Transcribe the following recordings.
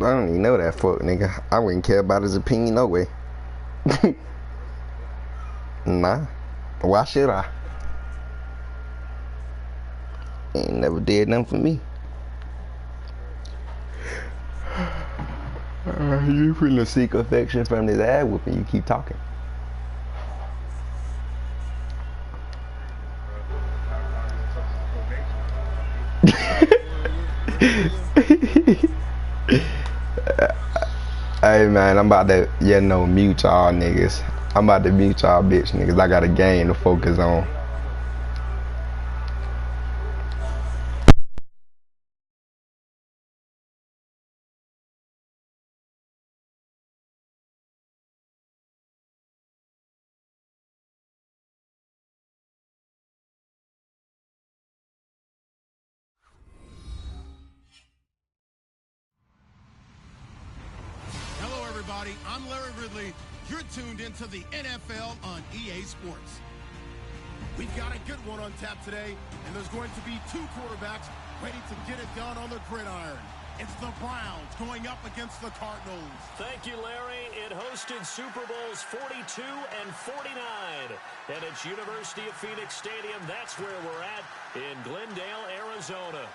I don't even know that fuck nigga. I wouldn't care about his opinion no way. Nah. Why should I? Ain't never did nothing for me. You finna seek affection from this ass whooping. You keep talking. Hey man, I'm about to, mute y'all niggas. I'm about to mute y'all bitch niggas. I got a game to focus on. Hello, everybody. I'm Larry Ridley. You're tuned into the NFL on EA Sports. We've got a good one on tap today, and there's going to be two quarterbacks ready to get it done on the gridiron. It's the Browns going up against the Cardinals. Thank you, Larry. It hosted Super Bowls 42 and 49. And it's University of Phoenix Stadium. That's where we're at in Glendale, Arizona.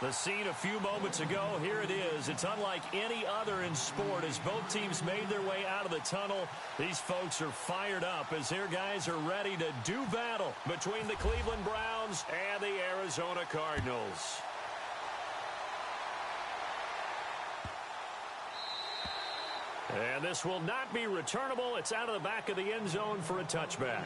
The scene a few moments ago, here it is. It's unlike any other in sport as both teams made their way out of the tunnel. These folks are fired up as their guys are ready to do battle between the Cleveland Browns and the Arizona Cardinals. And this will not be returnable. It's out of the back of the end zone for a touchback.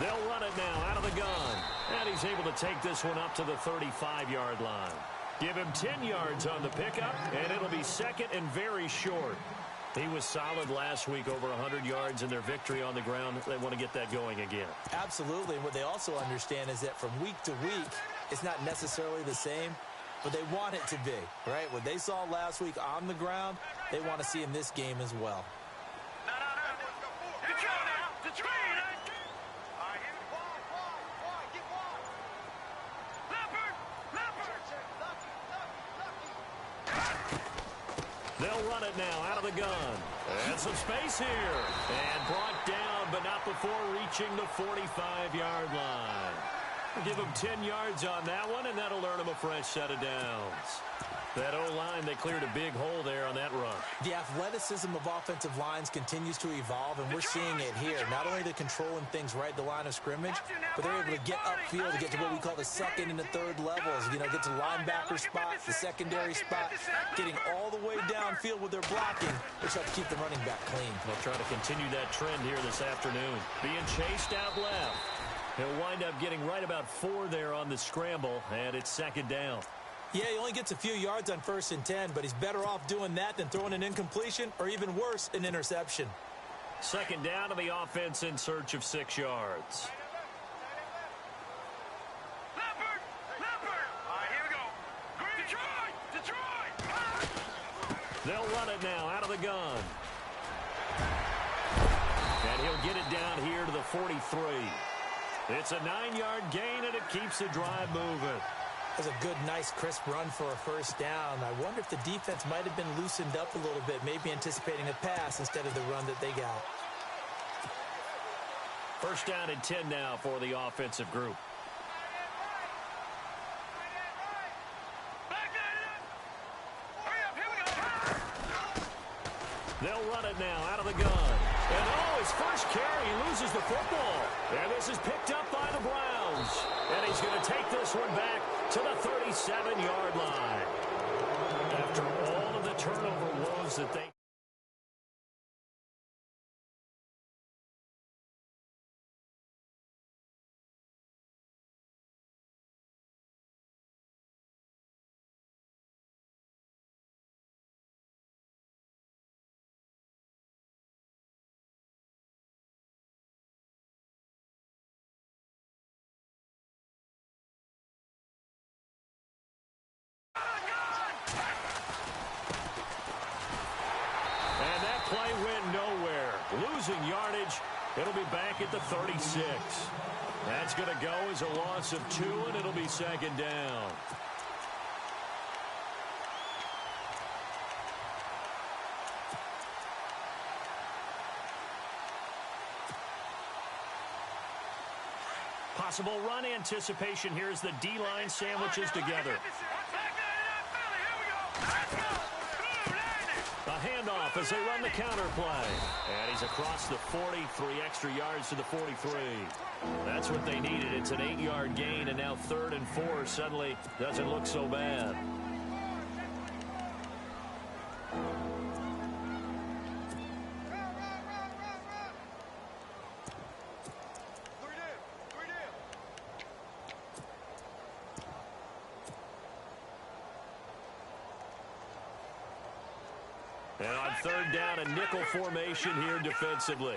They'll run it now out of the gun. And he's able to take this one up to the 35-yard line. Give him 10 yards on the pickup, and it'll be second and very short. He was solid last week, over 100 yards in their victory on the ground. They want to get that going again. Absolutely. And what they also understand is that from week to week, it's not necessarily the same, but they want it to be, right? What they saw last week on the ground, they want to see in this game as well. They'll run it now out of the gun. And some space here. And brought down, but not before reaching the 45-yard line. We'll give them 10 yards on that one, and that'll earn them a fresh set of downs. That O-line, they cleared a big hole there on that run. The athleticism of offensive lines continues to evolve, and we're seeing it here. Not only they're controlling things right at the line of scrimmage, but they're able to get upfield to get to what we call the second and the third levels. You know, get to linebacker spot, the secondary spot, getting all the way downfield with their blocking, which helps keep the running back clean. They'll try to continue that trend here this afternoon. Being chased out left. He'll wind up getting right about 4 there on the scramble, and it's second down. Yeah, he only gets a few yards on 1st and 10, but he's better off doing that than throwing an incompletion or even worse, an interception. Second down to the offense in search of 6 yards. They'll run it now out of the gun. And he'll get it down here to the 43. It's a 9-yard gain, and it keeps the drive moving. That's a good, nice, crisp run for a first down. I wonder if the defense might have been loosened up a little bit, maybe anticipating a pass instead of the run that they got. First down and 10 now for the offensive group. They'll run it now out of the gun. And his first carry, he loses the football. And this is picked up by the Browns. And he's going to take this one back to the 37-yard line. After all of the turnover woes that they losing yardage. It'll be back at the 36. That's going to go as a loss of 2, and it'll be second down. Possible run anticipation here as the D-line sandwiches together. A handoff as they run the counter play. And he's across the 40, 3 extra yards to the 43. That's what they needed. It's an 8-yard gain, and now 3rd and 4 suddenly doesn't look so bad. And on 3rd down, a nickel formation here defensively.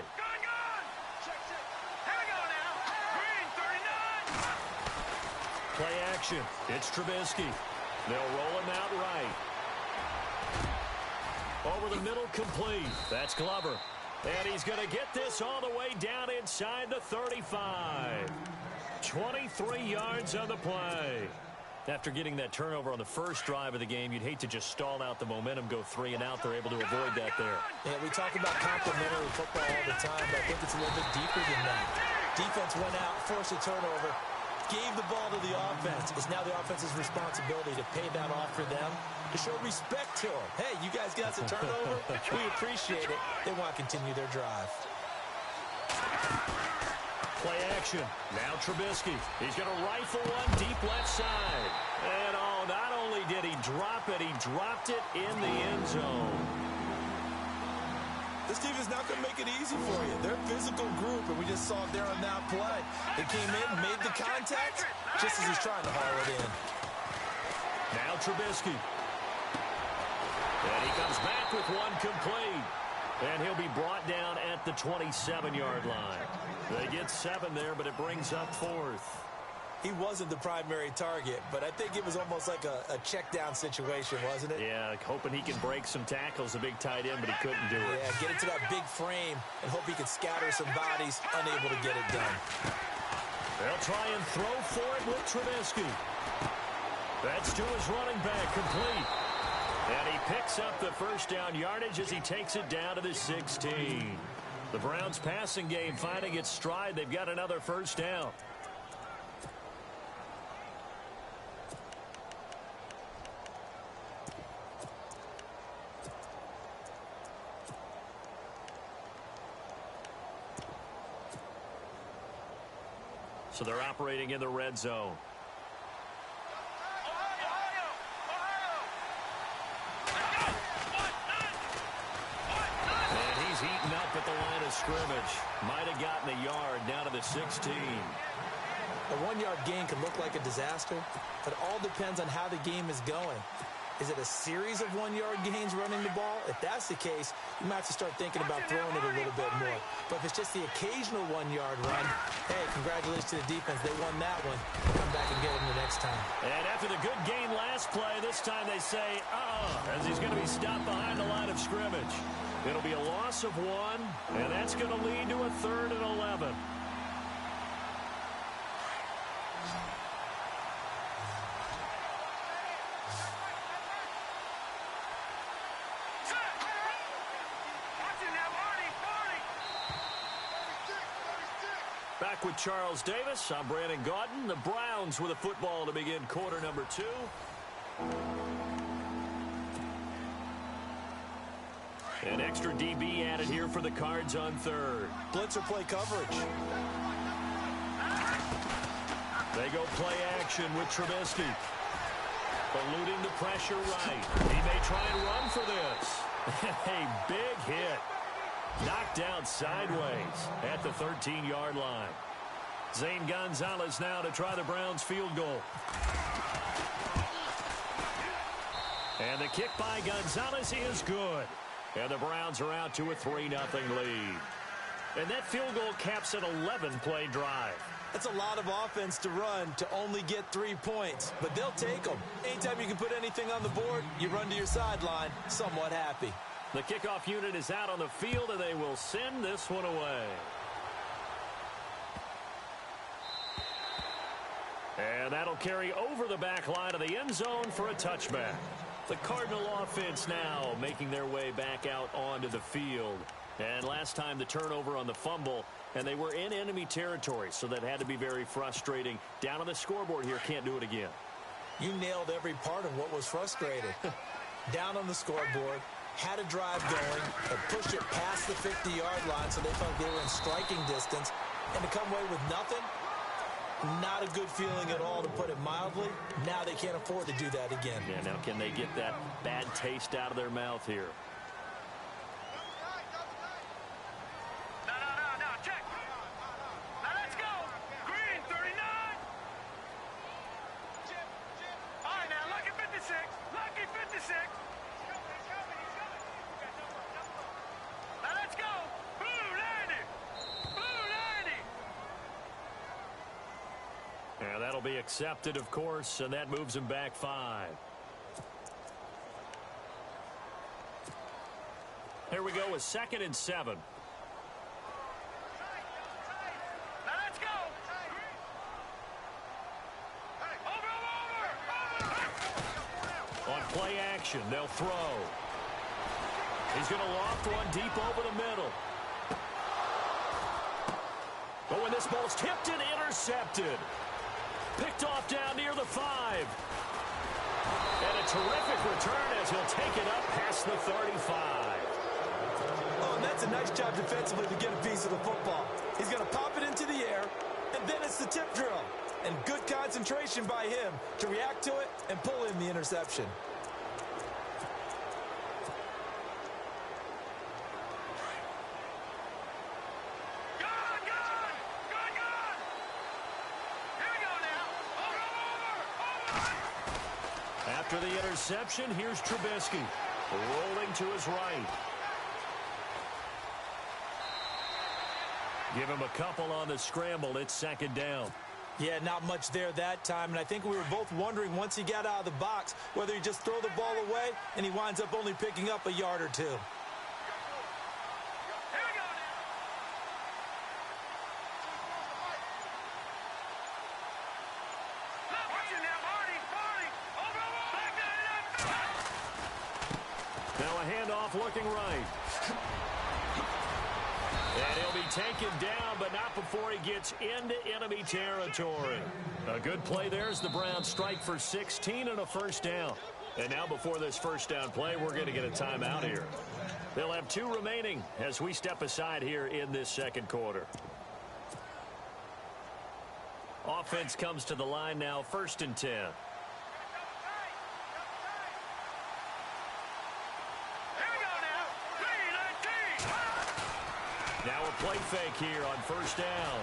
Play action. It's Trubisky. They'll roll him out right. Over the middle, complete. That's Glover. And he's going to get this all the way down inside the 35. 23 yards on the play. After getting that turnover on the first drive of the game, you'd hate to just stall out the momentum, go 3 and out. They're able to avoid that there. Yeah, we talk about complementary football all the time, but I think it's a little bit deeper than that. Defense went out, forced a turnover, gave the ball to the offense. It's now the offense's responsibility to pay that off for them, to show respect to them. Hey, you guys got some turnover? We appreciate it. They want to continue their drive. Play action. Now Trubisky. He's going to rifle one deep left side. And not only did he drop it, he dropped it in the end zone. This team is not going to make it easy for you. They're a physical group, and we just saw it there on that play. They came in, made the contact, just as he's trying to haul it in. Now Trubisky. And he comes back with one complete. And he'll be brought down at the 27-yard line. They get 7 there, but it brings up 4th. He wasn't the primary target, but I think it was almost like a check-down situation, wasn't it? Yeah, hoping he can break some tackles, a big tight end, but he couldn't do it. Yeah, get into that big frame and hope he can scatter some bodies, unable to get it done. They'll try and throw for it with Trubisky. That's to his running back, complete. And he picks up the first down yardage as he takes it down to the 16. The Browns passing game finding its stride. They've got another first down. So they're operating in the red zone. Heating up at the line of scrimmage. Might have gotten a yard down to the 16. A 1-yard gain can look like a disaster, but it all depends on how the game is going. Is it a series of 1-yard gains running the ball? If that's the case, you might have to start thinking about throwing it a little bit more. But if it's just the occasional 1-yard run, hey, congratulations to the defense. They won that one. Come back and get them the next time. And after the good gain last play, this time they say, as he's going to be stopped behind the line of scrimmage. It'll be a loss of 1, and that's going to lead to a 3rd and 11. Back with Charles Davis. I'm Brandon Gaudin. The Browns with a football to begin quarter number 2. An extra DB added here for the Cards on 3rd. Blitzer play coverage. They go play action with Trubisky. Eluding the pressure right. He may try and run for this. A big hit. Knocked out sideways at the 13-yard line. Zane Gonzalez now to try the Browns field goal. And the kick by Gonzalez is good. And the Browns are out to a 3-0 lead. And that field goal caps an 11-play drive. That's a lot of offense to run to only get 3 points, but they'll take them. Anytime you can put anything on the board, you run to your sideline somewhat happy. The kickoff unit is out on the field, and they will send this one away. And that'll carry over the back line of the end zone for a touchback. The Cardinal offense now making their way back out onto the field. And last time the turnover on the fumble, and they were in enemy territory, so that had to be very frustrating. Down on the scoreboard here, can't do it again. You nailed every part of what was frustrating. Down on the scoreboard, had a drive going, and pushed it past the 50-yard line so they felt they were in striking distance. And to come away with nothing, not a good feeling at all, to put it mildly. Now they can't afford to do that again. Yeah, now can they get that bad taste out of their mouth here? No, check. Now let's go. Green, 39. All right, now, lucky 56. Lucky 56. Now let's go. Blue 90. Blue 90. Yeah, that'll be accepted, of course, and that moves them back 5. Here we go with 2nd and 7. Now let's go. Over. On play action, they'll throw. He's going to loft one deep over the middle. Oh, and this ball's tipped and intercepted. Picked off down near the 5. And a terrific return as he'll take it up past the 35. Oh, and that's a nice job defensively to get a piece of the football. He's going to pop it into the air, and then it's the tip drill. And good concentration by him to react to it and pull in the interception. After the interception, here's Trubisky, rolling to his right. Give him a couple on the scramble. It's 2nd down. Yeah, not much there that time, and I think we were both wondering once he got out of the box whether he just throw the ball away, and he winds up only picking up a yard or 2. Looking right. And he'll be taken down, but not before he gets into enemy territory. A good play there as the Browns strike for 16 and a 1st down. And now before this 1st down play, we're going to get a timeout here. They'll have 2 remaining as we step aside here in this 2nd quarter. Offense comes to the line now, 1st and 10. Now a play fake here on 1st down.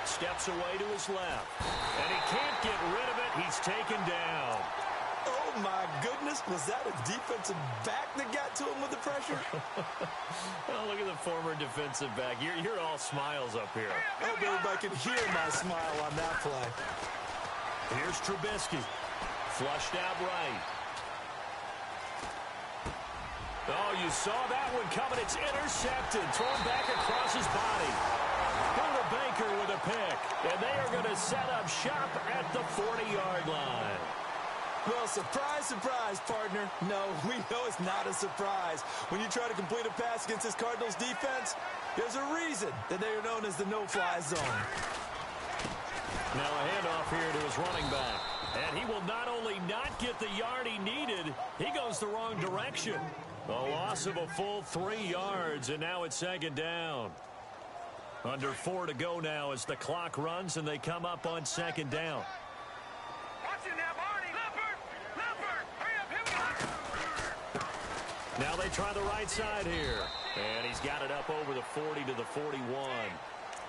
Steps away to his left. And he can't get rid of it. He's taken down. Oh, my goodness. Was that a defensive back that got to him with the pressure? Oh, look at the former defensive back. You're all smiles up here. I hope everybody can hear my smile on that play. Here's Trubisky. Flushed out right. Oh, you saw that one coming. It's intercepted. Thrown back across his body. Builder Baker with a pick. And they are going to set up shop at the 40-yard line. Well, surprise, surprise, partner. No, we know it's not a surprise. When you try to complete a pass against this Cardinals defense, there's a reason that they are known as the no-fly zone. Now a handoff here to his running back. And he will not only not get the yard he needed, he goes the wrong direction. A loss of a full 3 yards, and now it's 2nd down. Under 4 to go now as the clock runs, and they come up on 2nd down. Watch it now, Barney. Leopard, hurry up, here we go. Now they try the right side here. And he's got it up over the 40 to the 41.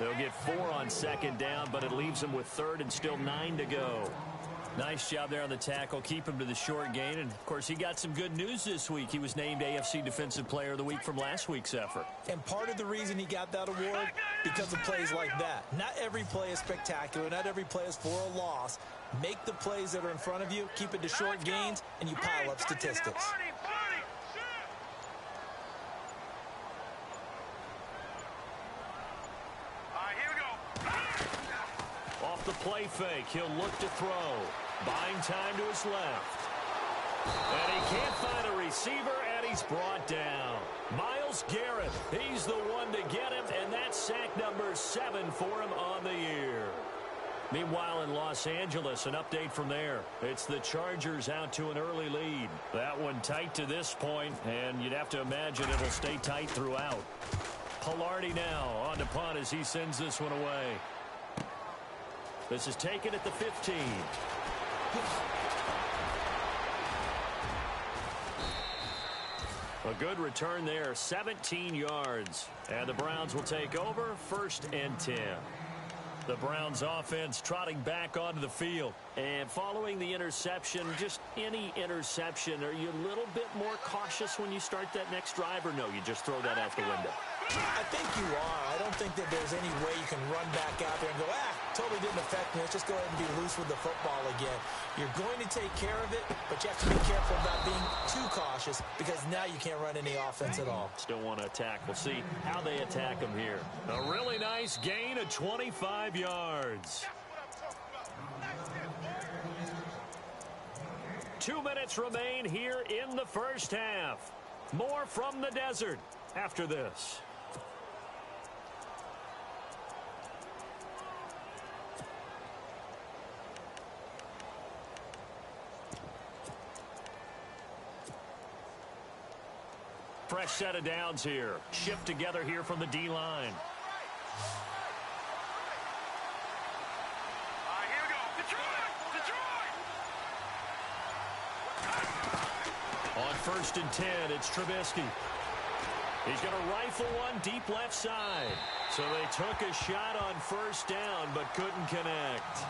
They'll get 4 on 2nd down, but it leaves them with 3rd and still 9 to go. Nice job there on the tackle. Keep him to the short gain. And, of course, he got some good news this week. He was named AFC Defensive Player of the Week from last week's effort. And part of the reason he got that award, because of plays like that. Not every play is spectacular. Not every play is for a loss. Make the plays that are in front of you, keep it to short gains, and you pile up statistics. the play fake. He'll look to throw. Buying time to his left. And he can't find a receiver, and he's brought down. Myles Garrett, he's the one to get him, and that's sack number 7 for him on the year. Meanwhile, in Los Angeles, an update from there. It's the Chargers out to an early lead. That one tight to this point, and you'd have to imagine it'll stay tight throughout. Pilardi now on to punt as he sends this one away. This is taken at the 15. A good return there, 17 yards. And the Browns will take over, 1st and 10. The Browns offense trotting back onto the field. And following the interception, just any interception, are you a little bit more cautious when you start that next drive, or no, you just throw that out the window? I think you are. I don't think that there's any way you can run back out there and go, totally didn't affect me. Let's just go ahead and be loose with the football again. You're going to take care of it, but you have to be careful about being too cautious because now you can't run any offense at all. Still want to attack. We'll see how they attack them here. A really nice gain of 25 yards. 2 minutes remain here in the first half. More from the desert after this. Fresh set of downs here. Shift together here from the D-line. Here we go. Detroit! Detroit! On 1st and 10, it's Trubisky. He's going to rifle one deep left side. So they took a shot on 1st down, but couldn't connect.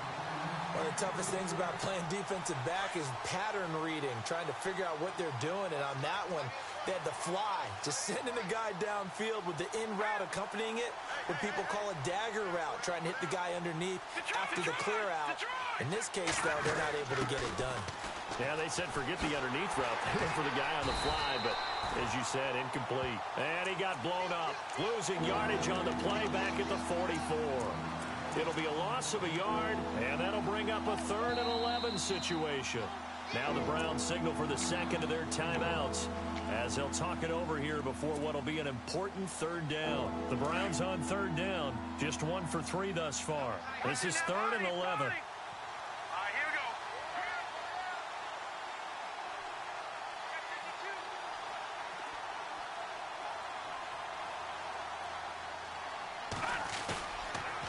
One of the toughest things about playing defensive back is pattern reading, trying to figure out what they're doing. And on that one, they had the fly, just sending the guy downfield with the in route accompanying it, what people call a dagger route, trying to hit the guy underneath after the clear out. In this case, though, they're not able to get it done. Yeah, they said forget the underneath route for the guy on the fly, but as you said, incomplete. And he got blown up, losing yardage on the play back at the 44. It'll be a loss of a yard, and that'll bring up a 3rd and 11 situation. Now the Browns signal for the second of their timeouts as they'll talk it over here before what'll be an important 3rd down. The Browns on 3rd down, just 1 for 3 thus far. This is 3rd and 11. Here we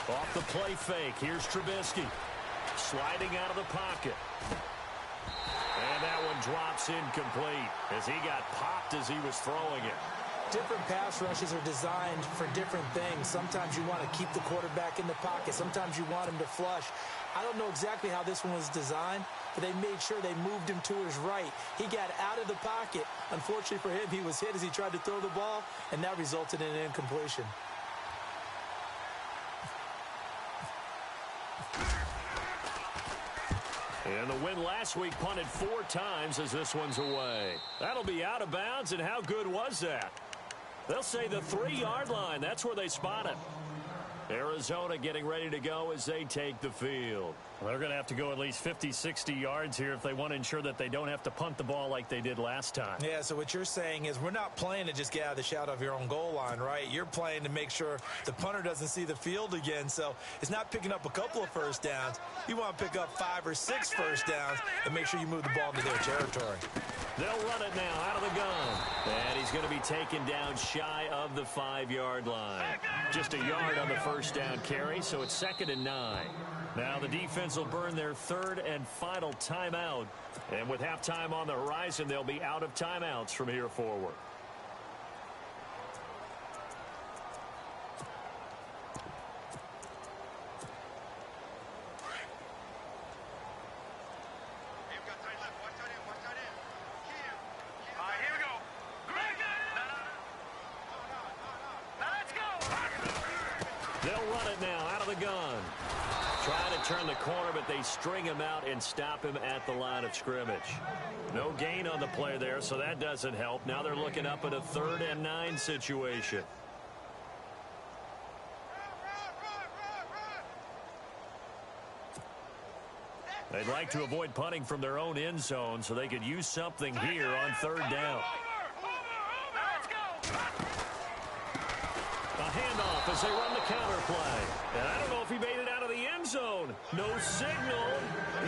go. Off the play fake, here's Trubisky. Sliding out of the pocket. And that one drops incomplete as he got popped as he was throwing it. Different pass rushes are designed for different things. Sometimes you want to keep the quarterback in the pocket. Sometimes you want him to flush. I don't know exactly how this one was designed, but they made sure they moved him to his right. He got out of the pocket. Unfortunately for him, he was hit as he tried to throw the ball, and that resulted in an incompletion. And the win last week punted 4 times as this one's away. That'll be out of bounds, and how good was that? They'll say the 3-yard line. That's where they spot it. Arizona getting ready to go as they take the field. Well, they're going to have to go at least 50, 60 yards here if they want to ensure that they don't have to punt the ball like they did last time. Yeah, so what you're saying is we're not playing to just get out of the shadow of your own goal line, right? You're playing to make sure the punter doesn't see the field again. So it's not picking up a couple of 1st downs. You want to pick up 5 or 6 1st downs and make sure you move the ball into their territory. They'll run it now out of the gun. And he's going to be taken down shy of the 5-yard line. Just a yard on the 1st down carry, so it's 2nd and 9. Now the defense will burn their 3rd and final timeout. And with halftime on the horizon, they'll be out of timeouts from here forward. Here we go. Now let's go. They'll run it now out of the gun. Trying to turn the corner, but they string him out and stop him at the line of scrimmage. No gain on the play there, so that doesn't help. Now they're looking up at a 3rd and 9 situation. They'd like to avoid punting from their own end zone so they could use something here on third down. Let's go. A handoff as they run the counter play. And I don't know if he made it out of the end zone. No signal.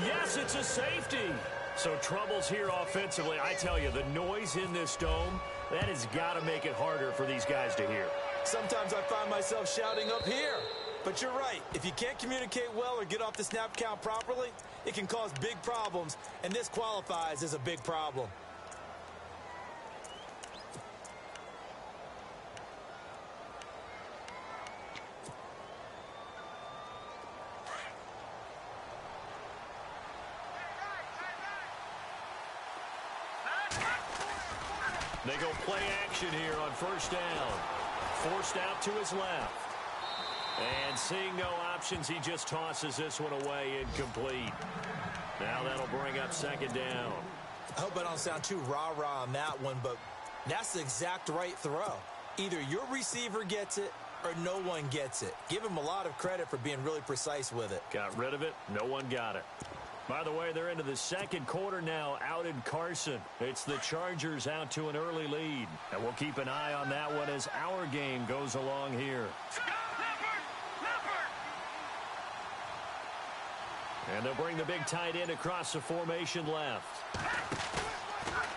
Yes, it's a safety. So troubles here offensively. I tell you, the noise in this dome, that has got to make it harder for these guys to hear. Sometimes I find myself shouting up here. But you're right. If you can't communicate well or get off the snap count properly, it can cause big problems, and this qualifies as a big problem. They go play action here on first down. Forced out to his left. And seeing no options, he just tosses this one away incomplete. Now that'll bring up second down. I hope I don't sound too rah-rah on that one, but that's the exact right throw. Either your receiver gets it or no one gets it. Give him a lot of credit for being really precise with it. Got rid of it. No one got it. By the way, they're into the second quarter now out in Carson. It's the Chargers out to an early lead. And we'll keep an eye on that one as our game goes along here. And they'll bring the big tight end across the formation left.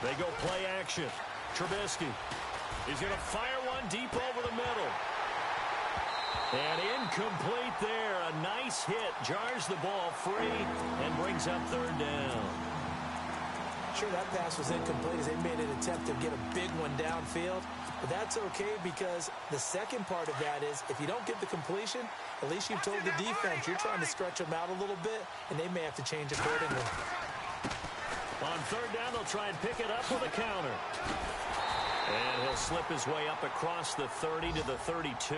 They go play action. Trubisky. He's going to fire one deep over the middle. And incomplete there. A nice hit. Jars the ball free and brings up third down. Sure, that pass was incomplete as they made an attempt to get a big one downfield. But that's okay because the second part of that is if you don't get the completion, at least you've told the defense you're trying to stretch them out a little bit, and they may have to change accordingly. On third down, they'll try and pick it up with a counter. And he'll slip his way up across the 30 to the 32.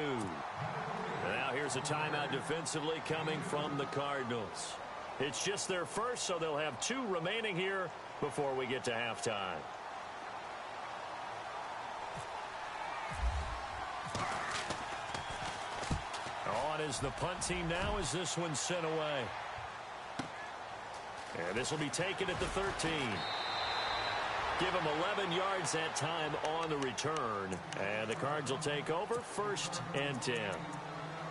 Now here's a timeout defensively coming from the Cardinals. It's just their first, so they'll have 2 remaining here before we get to halftime. On is the punt team now as this one's sent away. And this will be taken at the 13. Give them 11 yards that time on the return. And the Cards will take over 1st and 10.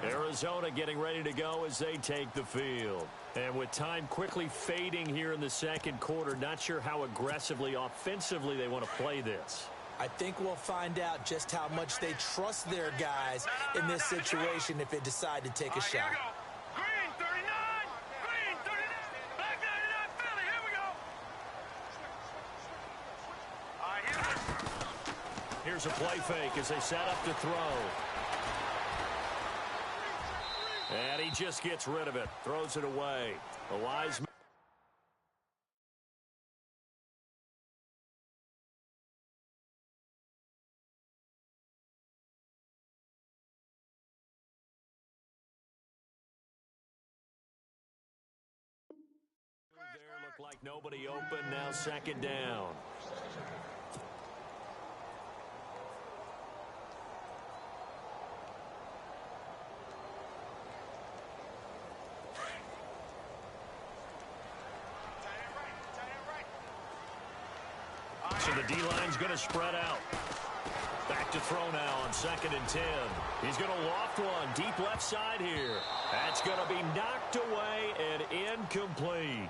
Arizona getting ready to go as they take the field. And with time quickly fading here in the second quarter, not sure how aggressively, offensively they want to play this. I think we'll find out just how much they trust their guys in this situation if they decide to take a shot. Green 39, green 39, black 99 Philly, here we go. All right, here's a play fake as they set up to throw. And he just gets rid of it, throws it away. The Wiseman. There looked like nobody open. Now second down. So the D-line's going to spread out. Back to throw now on 2nd and 10. He's going to loft one deep left side here. That's going to be knocked away and incomplete.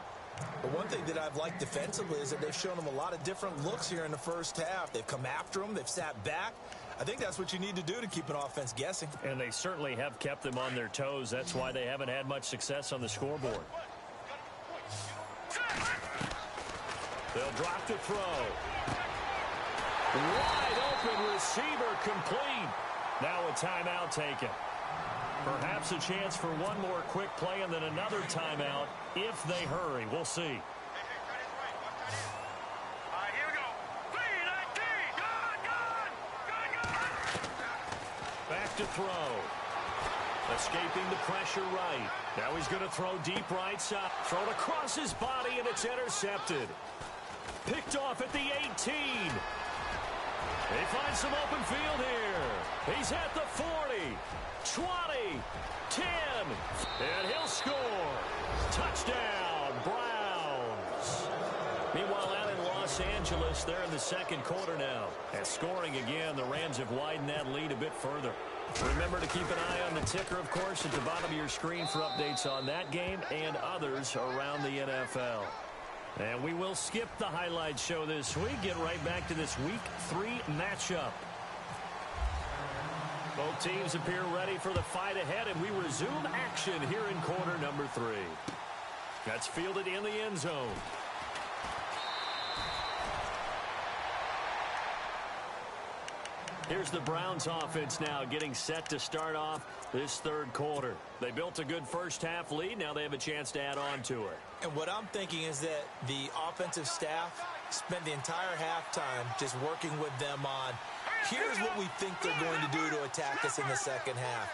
But one thing that I've liked defensively is that they've shown them a lot of different looks here in the first half. They've come after them. They've sat back. I think that's what you need to do to keep an offense guessing. And they certainly have kept them on their toes. That's why they haven't had much success on the scoreboard. They'll drop the throw. Wide open receiver complete. Now a timeout taken. Perhaps a chance for one more quick play and then another timeout if they hurry. We'll see. All right, here we go. 3-19, gone. Back to throw. Escaping the pressure right. Now he's going to throw deep right side. Thrown across his body and it's intercepted. Picked off at the 18. They find some open field here. He's at the 40, 20, 10, and he'll score. Touchdown, Browns. Meanwhile, out in Los Angeles, they're in the second quarter now. And scoring again, the Rams have widened that lead a bit further. Remember to keep an eye on the ticker, of course, at the bottom of your screen for updates on that game and others around the NFL. And we will skip the highlight show this week. Get right back to this Week 3 matchup. Both teams appear ready for the fight ahead, and we resume action here in quarter number 3. That's fielded in the end zone. Here's the Browns offense now getting set to start off this third quarter. They built a good first half lead. Now they have a chance to add on to it. And what I'm thinking is that the offensive staff spent the entire halftime just working with them on, here's what we think they're going to do to attack us in the second half.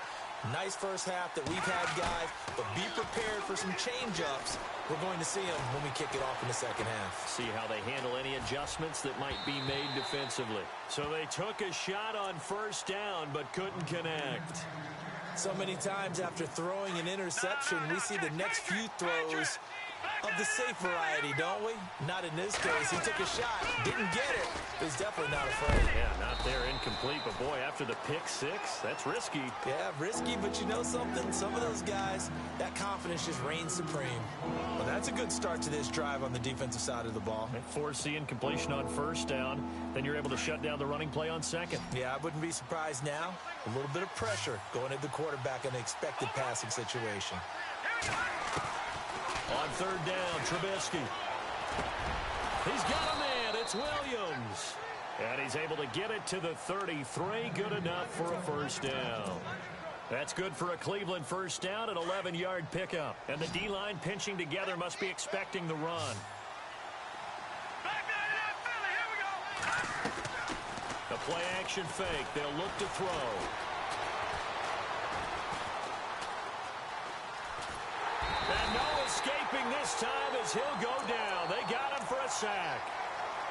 Nice first half that we've had, guys, but be prepared for some change-ups. We're going to see them when we kick it off in the second half. See how they handle any adjustments that might be made defensively. So they took a shot on first down, but couldn't connect. So many times after throwing an interception, we see the next few throws of the safe variety, don't we? Not in this case. He took a shot, didn't get it. He's definitely not afraid. Yeah, not there, incomplete. But, boy, after the pick six, that's risky. Yeah, risky, but you know something? Some of those guys, that confidence just reigns supreme. Well, that's a good start to this drive on the defensive side of the ball. Foreseeing completion on first down. Then you're able to shut down the running play on second. Yeah, I wouldn't be surprised now. A little bit of pressure going at the quarterback in an expected passing situation. On third down, Trubisky. He's got a man. It's Williams. And he's able to get it to the 33. Good enough for a first down. That's good for a Cleveland first down, an 11-yard pickup. And the D-line pinching together must be expecting the run. The play-action fake. They'll look to throw. And no escaping this time as he'll go down. They got him for a sack.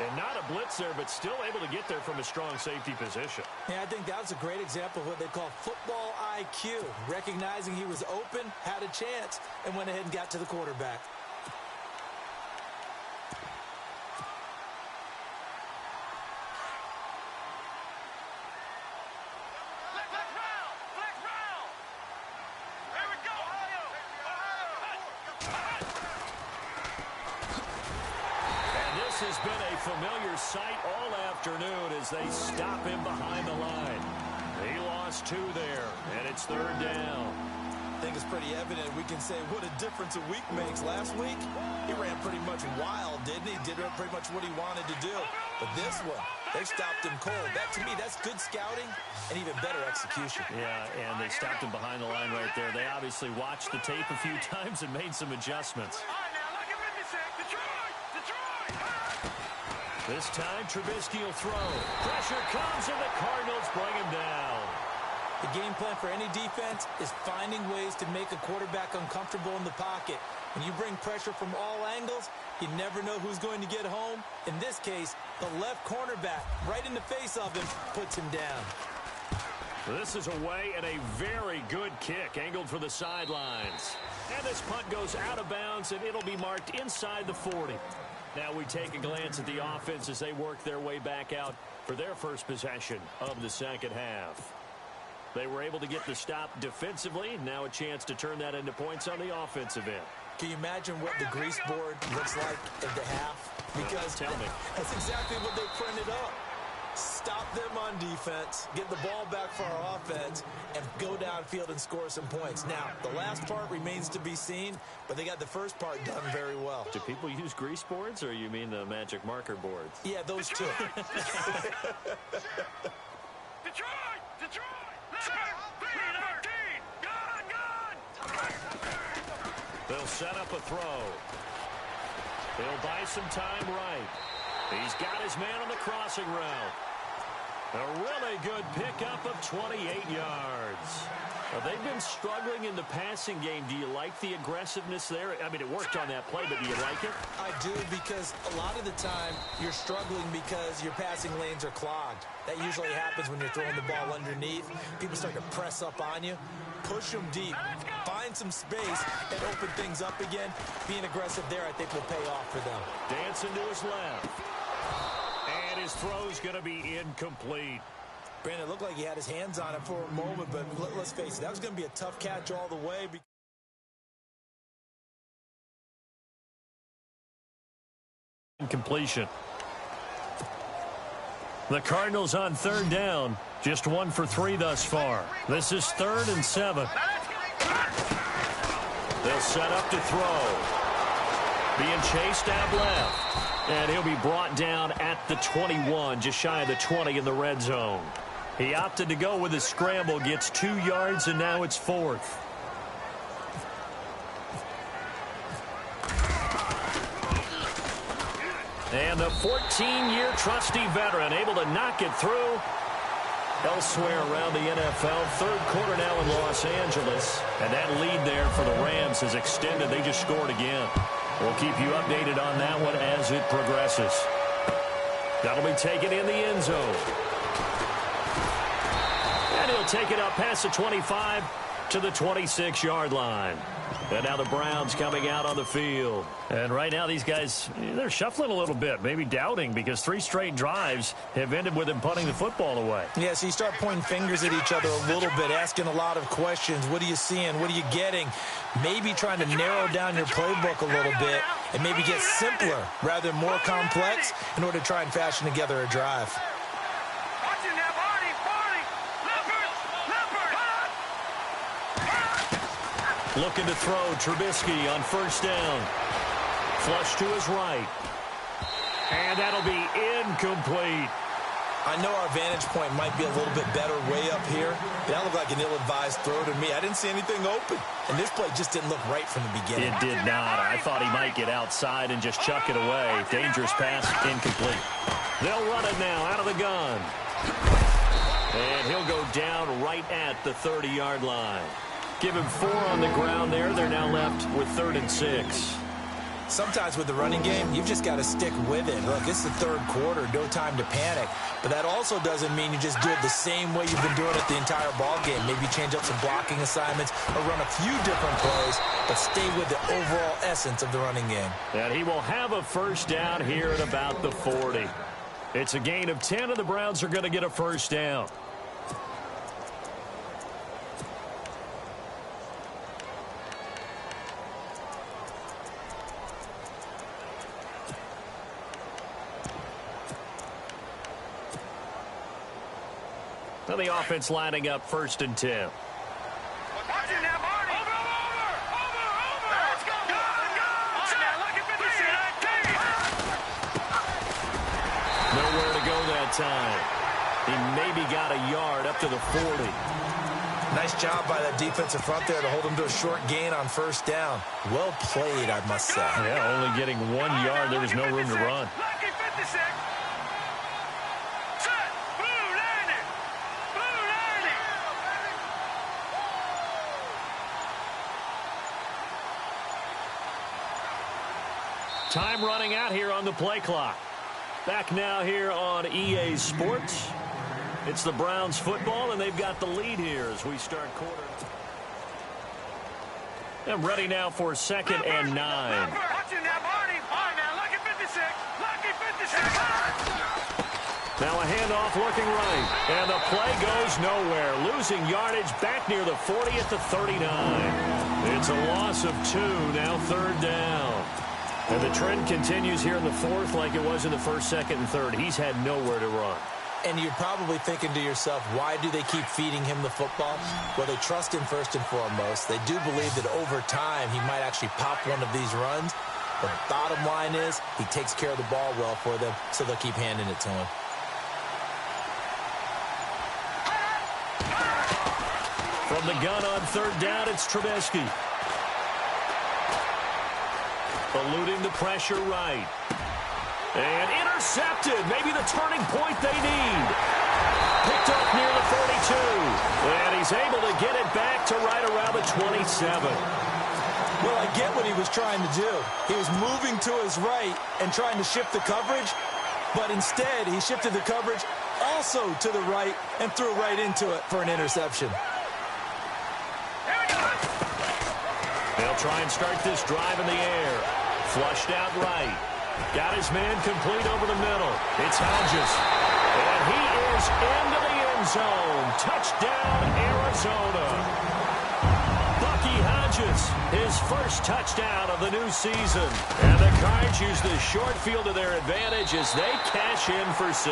And not a blitz there, but still able to get there from a strong safety position. Yeah, I think that was a great example of what they call football IQ. Recognizing he was open, had a chance, and went ahead and got to the quarterback. Has been a familiar sight all afternoon as they stop him behind the line. He lost 2 there, and it's third down. I think it's pretty evident. We can say what a difference a week makes. Last week, he ran pretty much wild, didn't he? Did pretty much what he wanted to do. But this one, they stopped him cold. That, to me, that's good scouting and even better execution. Yeah, and they stopped him behind the line right there. They obviously watched the tape a few times and made some adjustments. This time, Trubisky will throw. Pressure comes, and the Cardinals bring him down. The game plan for any defense is finding ways to make a quarterback uncomfortable in the pocket. When you bring pressure from all angles, you never know who's going to get home. In this case, the left cornerback, right in the face of him, puts him down. This is away and a very good kick, angled for the sidelines. And this punt goes out of bounds, and it'll be marked inside the 40. Now we take a glance at the offense as they work their way back out for their first possession of the second half. They were able to get the stop defensively. Now a chance to turn that into points on the offensive end. Can you imagine what the grease board looks like at the half? Because tell me. That's exactly what they printed up. Stop them on defense, get the ball back for our offense, and go downfield and score some points. Now, the last part remains to be seen, but they got the first part done very well. Do people use grease boards, or you mean the magic marker boards? Yeah, those two. They'll set up a throw. They'll buy some time right. He's got his man on the crossing route. A really good pickup of 28 yards. They've been struggling in the passing game. Do you like the aggressiveness there? I mean, it worked on that play, but do you like it? I do, because a lot of the time you're struggling because your passing lanes are clogged. That usually happens when you're throwing the ball underneath. People start to press up on you. Push them deep. Find some space and open things up again. Being aggressive there, I think, will pay off for them. Dancing to his left. And his throw's going to be incomplete. Brandon, it looked like he had his hands on it for a moment, but let's face it, that was going to be a tough catch all the way. Incompletion. The Cardinals on third down. Just 1 for 3 thus far. This is 3rd and 7. They'll set up to throw. Being chased out left. And he'll be brought down at the 21, just shy of the 20 in the red zone. He opted to go with his scramble, gets 2 yards, and now it's 4th. And the 14-year trusty veteran able to knock it through. Elsewhere around the NFL, 3rd quarter now in Los Angeles. And that lead there for the Rams is extended. They just scored again. We'll keep you updated on that one as it progresses. That'll be taken in the end zone. And he'll take it up past the 25 to the 26-yard line. And now the Browns coming out on the field. And right now these guys, they're shuffling a little bit, maybe doubting, because 3 straight drives have ended with them punting the football away. Yeah, so you start pointing fingers at each other a little bit, asking a lot of questions. What are you seeing? What are you getting? Maybe trying to narrow down your playbook a little bit and maybe get simpler rather than more complex in order to try and fashion together a drive. Watching that, Barney, Looking to throw, Trubisky on first down. Flush to his right. And that'll be incomplete. I know our vantage point might be a little bit better way up here. That looked like an ill-advised throw to me. I didn't see anything open. And this play just didn't look right from the beginning. It did not. I thought he might get outside and just chuck it away. Dangerous pass, incomplete. They'll run it now out of the gun. And he'll go down right at the 30-yard line. Give him 4 on the ground there. They're now left with 3rd and 6. Sometimes with the running game, you've just got to stick with it. Look, it's the 3rd quarter, no time to panic. But that also doesn't mean you just do it the same way you've been doing it the entire ball game. Maybe change up some blocking assignments or run a few different plays, but stay with the overall essence of the running game. And he will have a first down here at about the 40. It's a gain of 10, and the Browns are going to get a first down. Now the offense lining up 1st and 10. Watching that, Barney. Over. Let's go. Look at 56. Nowhere to go that time. He maybe got a yard up to the 40. Nice job by that defensive front there to hold him to a short gain on first down. Well played, I must say. Yeah, only getting 1 yard. There was no room to run. Lucky 56. Set. Blue landing. Time running out here on the play clock. Back now here on EA Sports. It's the Browns football, and they've got the lead here as we start quarter. And ready now for 2nd and 9. Watching that, Barney. All right, now, lucky 56. Lucky 56. Now a handoff looking right. And the play goes nowhere. Losing yardage back near the 40 at the 39. It's a loss of 2, now 3rd down. And the trend continues here in the 4th like it was in the 1st, 2nd, and 3rd. He's had nowhere to run. And you're probably thinking to yourself, why do they keep feeding him the football? Well, they trust him first and foremost. They do believe that over time he might actually pop one of these runs. But the bottom line is he takes care of the ball well for them, so they'll keep handing it to him. From the gun on 3rd down, it's Trubisky. Eluding the pressure right. And intercepted. Maybe the turning point they need. Picked up near the 42. And he he's able to get it back to right around the 27. Well, I get what he was trying to do. He was moving to his right and trying to shift the coverage, but instead he shifted the coverage also to the right and threw right into it for an interception. They'll try and start this drive in the air. Flushed out right. Got his man complete over the middle. It's Hodges. And he is into the end zone. Touchdown, Arizona. Bucky Hodges, his first touchdown of the new season. And the Cards use the short field to their advantage as they cash in for 6.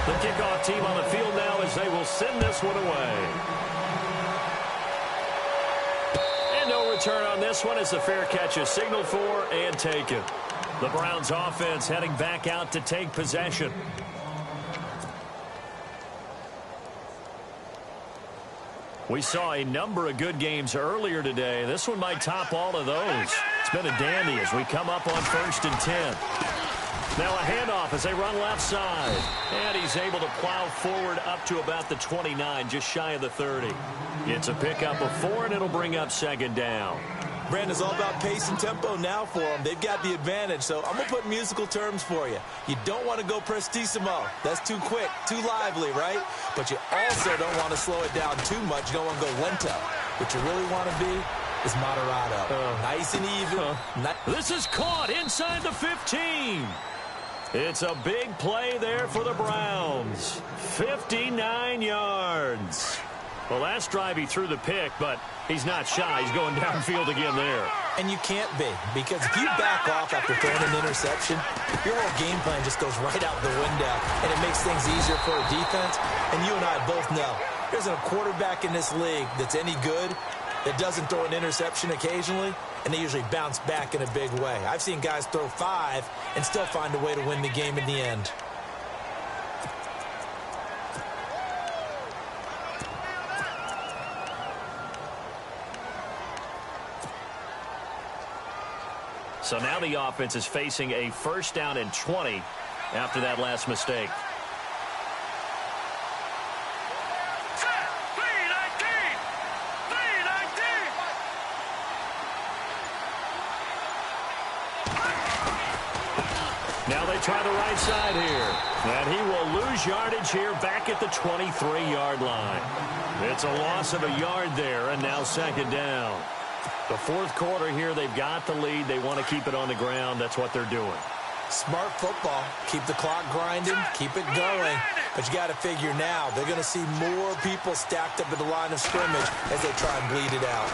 The kickoff team on the field now as they will send this one away. And no return on this one as the fair catch is signaled for and taken. The Browns offense heading back out to take possession. We saw a number of good games earlier today. This one might top all of those. It's been a dandy as we come up on 1st and 10. Now a handoff as they run left side. And he's able to plow forward up to about the 29, just shy of the 30. It's a pickup of 4, and it'll bring up 2nd down. Brandon, it's all about pace and tempo now for them. They've got the advantage, so I'm going to put musical terms for you. You don't want to go prestissimo. That's too quick, too lively, right? But you also don't want to slow it down too much. You don't want to go lento. What you really want to be is moderato. Nice and even. This is caught inside the 15. It's a big play there for the Browns. 59 yards. Well, last drive he threw the pick, but he's not shy. He's going downfield again there. And you can't be, because if you back off after throwing an interception, your whole game plan just goes right out the window, and it makes things easier for a defense. And you and I both know there isn't a quarterback in this league that's any good that doesn't throw an interception occasionally, and they usually bounce back in a big way. I've seen guys throw 5 and still find a way to win the game in the end. So now the offense is facing a 1st down and 20 after that last mistake. Now they try the right side here. And he will lose yardage here back at the 23-yard line. It's a loss of a yard there, and now 2nd down. The 4th quarter here, they've got the lead. They want to keep it on the ground. That's what they're doing. Smart football. Keep the clock grinding. Keep it going. But you got to figure now, they're going to see more people stacked up at the line of scrimmage as they try and bleed it out.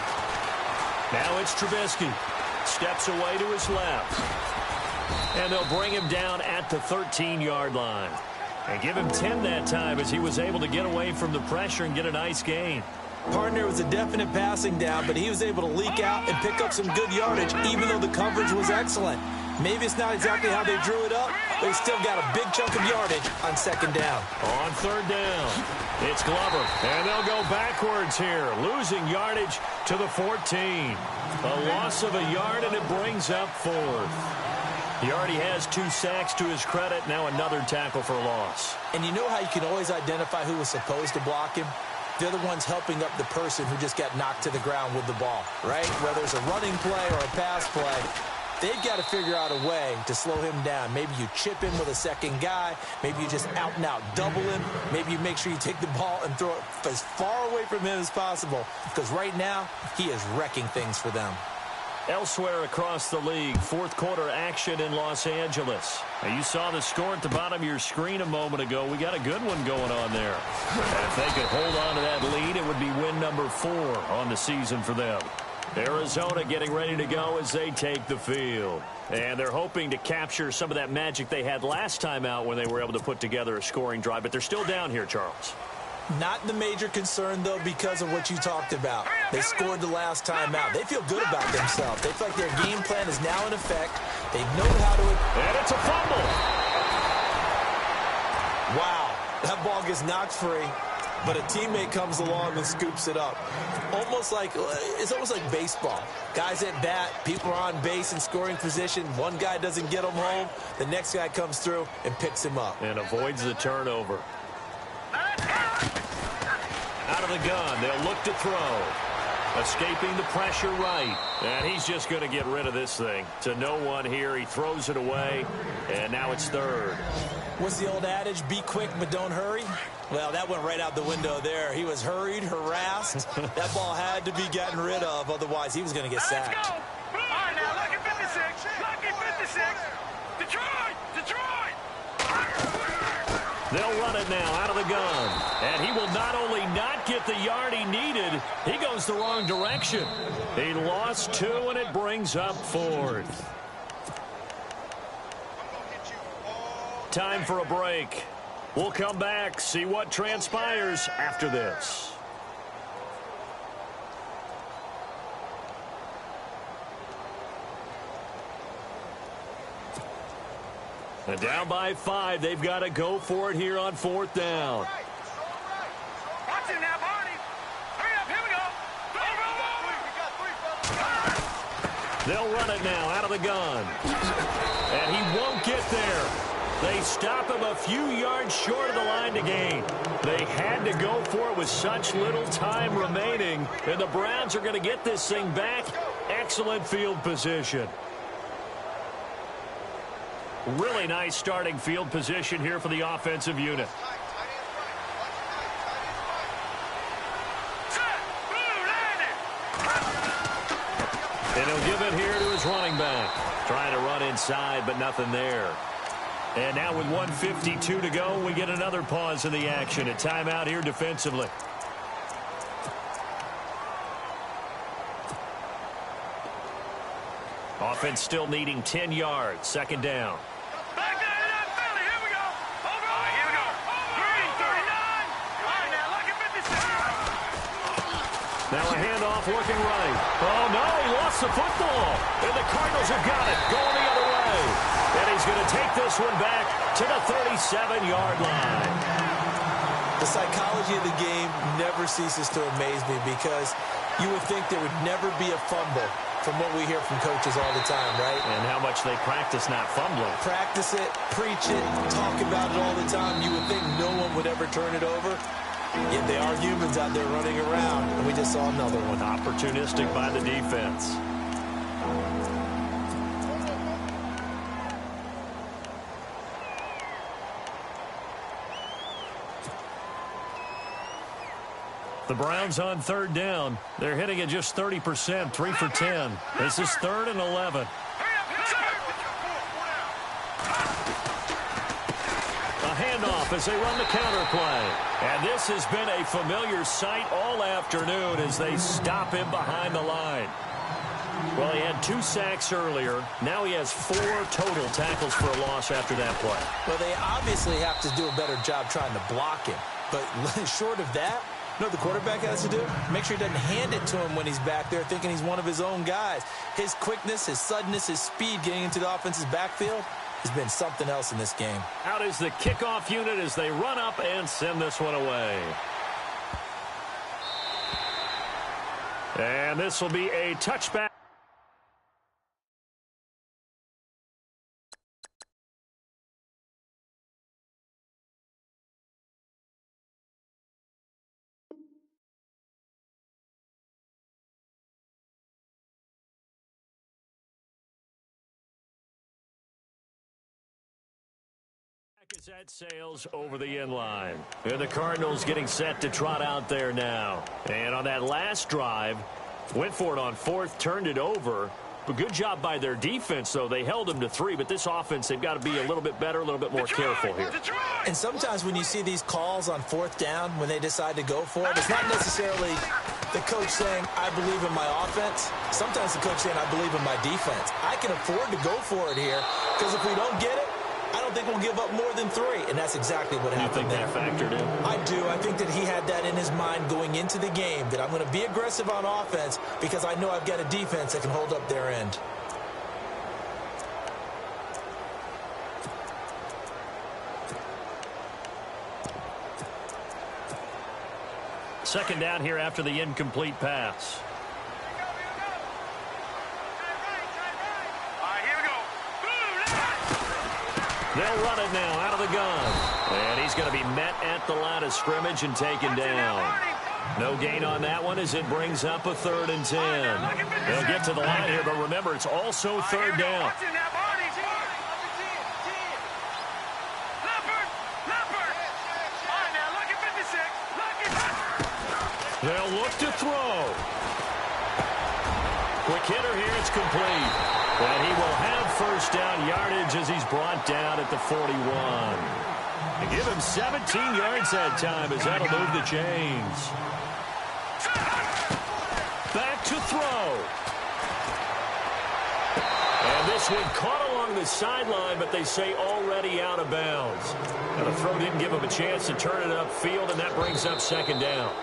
Now it's Trubisky. Steps away to his left. And they'll bring him down at the 13-yard line. And give him 10 that time as he was able to get away from the pressure and get a nice gain. Partner was a definite passing down, but he was able to leak out and pick up some good yardage, even though the coverage was excellent. Maybe it's not exactly how they drew it up, but he still got a big chunk of yardage on 2nd down. On 3rd down, it's Glover, and they'll go backwards here, losing yardage to the 14. A loss of a yard, and it brings up 4th. He already has 2 sacks to his credit, now another tackle for loss. And you know how you can always identify who was supposed to block him? They're the ones helping up the person who just got knocked to the ground with the ball, right? Whether it's a running play or a pass play, they've got to figure out a way to slow him down. Maybe you chip him with a 2nd guy. Maybe you just out-and-out double him. Maybe you make sure you take the ball and throw it as far away from him as possible, because right now he is wrecking things for them. Elsewhere across the league, 4th quarter action in Los Angeles. Now, you saw the score at the bottom of your screen a moment ago. We got a good one going on there. And if they could hold on to that lead, it would be win number 4 on the season for them. Arizona getting ready to go as they take the field. And they're hoping to capture some of that magic they had last time out when they were able to put together a scoring drive. But they're still down here, Charles. Not the major concern, though, because of what you talked about. They scored the last time out. They feel good about themselves. They feel like their game plan is now in effect. They know how to... And it's a fumble. Wow. That ball gets knocked free. but a teammate comes along and scoops it up. It's almost like baseball. Guys at bat, people are on base in scoring position. One guy doesn't get him home. The next guy comes through and picks him up. And avoids the turnover. Out of the gun, they'll look to throw. Escaping the pressure right. And he's just going to get rid of this thing. To no one here, he throws it away. And now it's third. What's the old adage? Be quick, but don't hurry. Well, that went right out the window there. He was hurried, harassed. That ball had to be gotten rid of. Otherwise, he was going to get sacked. Let's go. All right, now, lucky 56. Lucky 56. Detroit! Detroit! They'll run it now out of the gun. And he will not only not get the yard he needed, he goes the wrong direction. He lost 2, and it brings up 4th. Time for a break. We'll come back, see what transpires after this. And down by 5, they've got to go for it here on 4th down. Watch it now, Barney. Hurry up, here we go. They'll run it now out of the gun. And he won't get there. They stop him a few yards short of the line to gain. They had to go for it with such little time remaining. And the Browns are going to get this thing back. Excellent field position. Really nice starting field position here for the offensive unit. And he'll give it here to his running back. Trying to run inside, but nothing there. And now with 1:52 to go, we get another pause in the action. A timeout here defensively. Offense still needing 10 yards. 2nd down. Back there to that Philly. Here we go. Over. All right, here we go. Green 39. All right, now, lucky 56. Now a handoff looking right. Oh, no, he lost the football. And the Cardinals have got it. Going the other way. And he's going to take this one back to the 37-yard line. The psychology of the game never ceases to amaze me because you would think there would never be a fumble from what we hear from coaches all the time, right? And how much they practice not fumbling. Practice it, preach it, talk about it all the time. You would think no one would ever turn it over. Yet they are humans out there running around, and we just saw another one. Opportunistic by the defense. The Browns on 3rd down. They're hitting at just 30%, 3 for 10. This is 3rd and 11. A handoff as they run the counter play. And this has been a familiar sight all afternoon as they stop him behind the line. Well, he had 2 sacks earlier. Now he has 4 total tackles for a loss after that play. Well, they obviously have to do a better job trying to block him. But short of that, you know what the quarterback has to do? Make sure he doesn't hand it to him when he's back there thinking he's one of his own guys. His quickness, his suddenness, his speed getting into the offense's backfield has been something else in this game. Out is the kickoff unit as they run up and send this one away. And this will be a touchback. It's at Sales over the end line. And the Cardinals getting set to trot out there now. And on that last drive, went for it on 4th, turned it over. But good job by their defense, though. They held them to 3, but this offense, they've got to be a little bit better, a little bit more careful here. And sometimes when you see these calls on 4th down, when they decide to go for it, it's not necessarily the coach saying, I believe in my offense. Sometimes the coach saying, I believe in my defense. I can afford to go for it here because if we don't get it, I don't think we'll give up more than 3, and that's exactly what happened there. You think that factored in? I do. I think that he had that in his mind going into the game, that I'm going to be aggressive on offense because I know I've got a defense that can hold up their end. second down here after the incomplete pass. They'll run it now out of the gun. And he's going to be met at the line of scrimmage and taken down. No gain on that one as it brings up a 3rd and 10. They'll get to the line here, but remember, it's also 3rd down. They'll look to throw. Quick hitter here, it's complete. And he will have first down yardage as he's brought down at the 41. They give him 17 yards that time as that'll move the chains. Back to throw. And this one caught along the sideline, but they say already out of bounds. And the throw didn't give him a chance to turn it upfield, and that brings up 2nd down.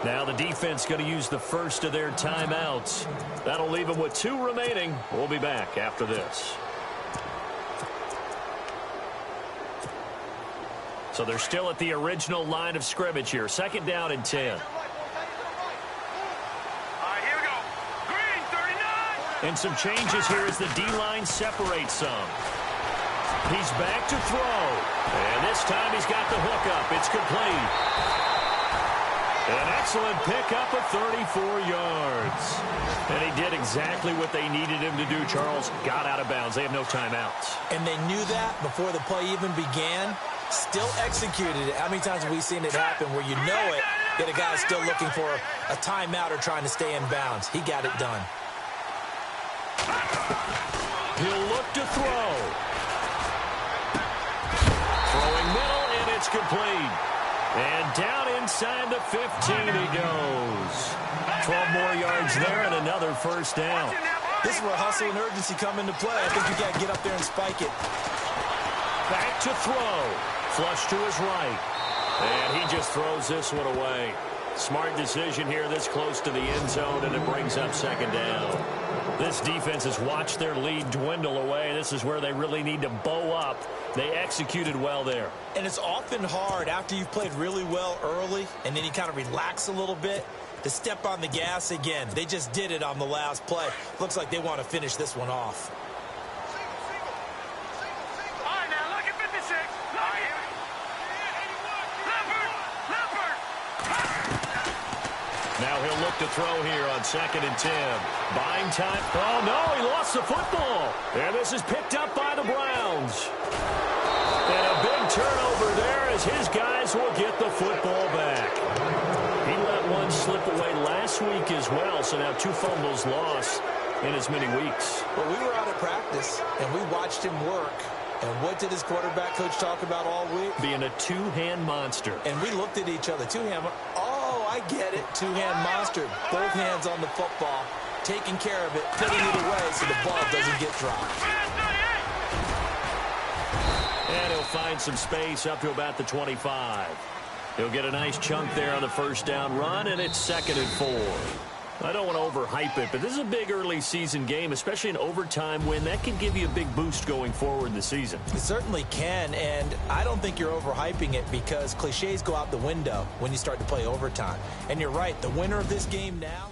Now the defense going to use the first of their timeouts. That'll leave them with 2 remaining. We'll be back after this. So they're still at the original line of scrimmage here. 2nd down and 10. And some changes here as the D-line separates some. He's back to throw. And this time he's got the hook up. It's complete. An excellent pickup of 34 yards. And he did exactly what they needed him to do, Charles. Got out of bounds. They have no timeouts. And they knew that before the play even began. Still executed it. How many times have we seen it happen where you know it, that a guy's still looking for a timeout or trying to stay in bounds? He got it done. He'll look to throw. Throwing middle, and it's complete. And down inside the 15 he goes. 12 more yards there and another first down. This is where hustle and urgency come into play. I think you got to get up there and spike it. Back to throw. Flush to his right. And he just throws this one away. Smart decision here this close to the end zone, and it brings up 2nd down. This defense has watched their lead dwindle away. This is where they really need to bow up. They executed well there. And it's often hard after you've played really well early and then you kind of relax a little bit to step on the gas again. They just did it on the last play. Looks like they want to finish this one off. All right, now look at 56. Now he'll look to throw here on 2nd and 10. Buying time. Oh, no, he lost the football. And this is picked up by the Browns. And a big turnover there as his guys will get the football back. He let one slip away last week as well, so now 2 fumbles lost in as many weeks. Well, we were out at practice, and we watched him work. And what did his quarterback coach talk about all week? Being a 2-hand monster. And we looked at each other. 2-hand. Oh, I get it. 2-hand monster. Both hands on the football, taking care of it, putting it away so the ball doesn't get dropped. And he'll find some space up to about the 25. He'll get a nice chunk there on the first down run, and it's 2nd and 4. I don't want to overhype it, but this is a big early season game, especially an overtime win. That can give you a big boost going forward in the season. It certainly can, and I don't think you're overhyping it because cliches go out the window when you start to play overtime. And you're right, the winner of this game now